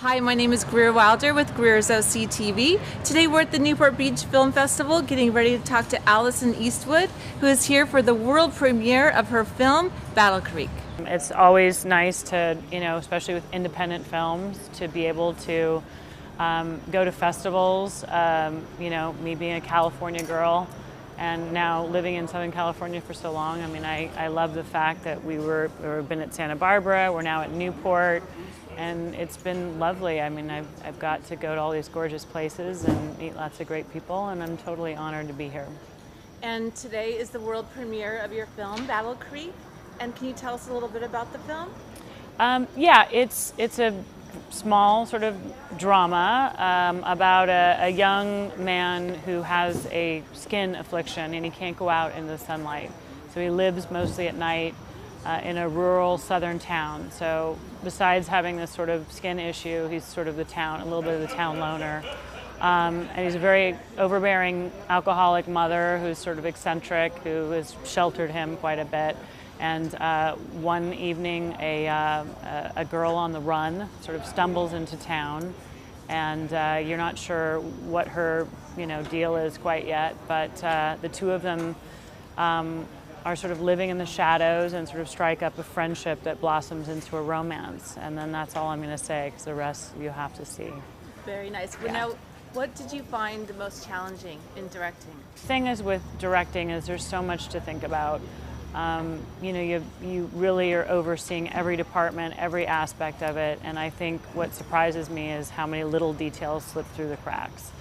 Hi, my name is Greer Wylder with Greer's OC TV. Today we're at the Newport Beach Film Festival getting ready to talk to Alison Eastwood, who is here for the world premiere of her film, Battlecreek. It's always nice to, especially with independent films, to be able to go to festivals. Me being a California girl and now living in Southern California for so long, I love the fact that we've been at Santa Barbara, we're now at Newport. And it's been lovely. I've got to go to all these gorgeous places and meet lots of great people, and I'm totally honored to be here. And today is the world premiere of your film, Battlecreek. And can you tell us a little bit about the film? It's a small sort of drama about a young man who has a skin affliction and he can't go out in the sunlight. So he lives mostly at night in a rural southern town. So besides having this sort of skin issue, he's sort of a little bit of the town loner. And he's a very overbearing alcoholic mother who's sort of eccentric, who has sheltered him quite a bit. And one evening, a girl on the run sort of stumbles into town, and you're not sure what her deal is quite yet, but the two of them are sort of living in the shadows and sort of strike up a friendship that blossoms into a romance. And then that's all I'm going to say, because the rest you have to see. Very nice. Yeah. Now, what did you find the most challenging in directing? The thing is with directing is there's so much to think about. You really are overseeing every department, every aspect of it, and I think what surprises me is how many little details slip through the cracks.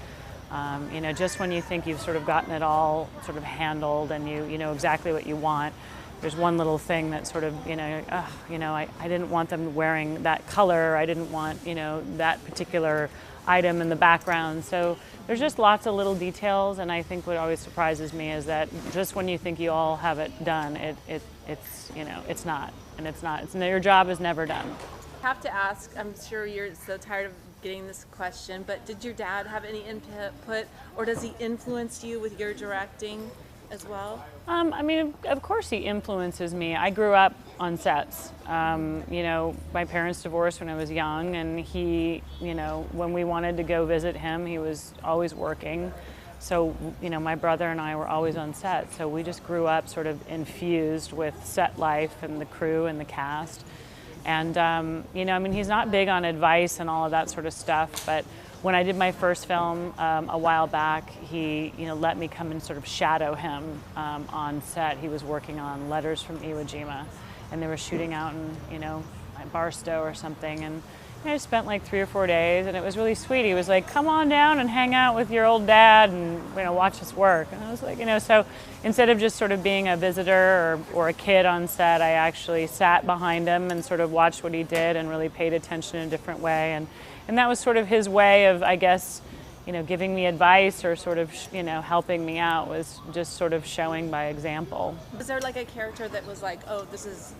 Just when you think you've sort of gotten it all sort of handled and you know exactly what you want, there's one little thing that sort of, I didn't want them wearing that color, I didn't want, that particular item in the background. So there's just lots of little details, and I think what always surprises me is that just when you think you all have it done, it's not, and it's not. Your job is never done. I have to ask, I'm sure you're so tired of getting this question, but did your dad have any input, or does he influence you with your directing as well? Of course he influences me. I grew up on sets. My parents divorced when I was young, and he, when we wanted to go visit him, he was always working. So, my brother and I were always on set. So we just grew up sort of infused with set life and the crew and the cast. And, he's not big on advice and all of that sort of stuff, but when I did my first film a while back, he, let me come and sort of shadow him on set. He was working on Letters from Iwo Jima, and they were shooting out in, Barstow or something, and I spent like 3 or 4 days, and it was really sweet. He was like, come on down and hang out with your old dad and, watch us work. And I was like, so instead of just sort of being a visitor or a kid on set, I actually sat behind him and sort of watched what he did and really paid attention in a different way. And that was sort of his way of, I guess, giving me advice or sort of, helping me out, was just sort of showing by example. Was there like a character that was like, oh, this is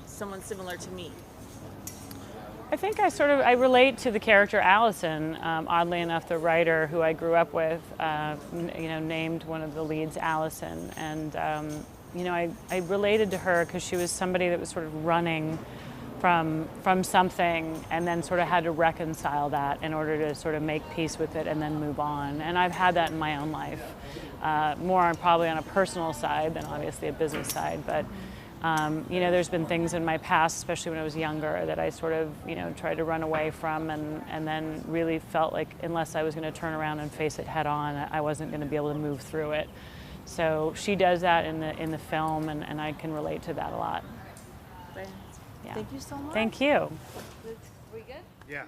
someone similar to me? I think I relate to the character Alison. Oddly enough, the writer who I grew up with, named one of the leads Alison, and I related to her because she was somebody that was sort of running from something and then sort of had to reconcile that in order to sort of make peace with it and then move on. And I've had that in my own life, more probably on a personal side than obviously a business side, but. There's been things in my past, especially when I was younger, that I sort of, tried to run away from, and then really felt like unless I was going to turn around and face it head on, I wasn't going to be able to move through it. So she does that in the film, and I can relate to that a lot. Yeah. Thank you so much. Thank you. We good? Yeah.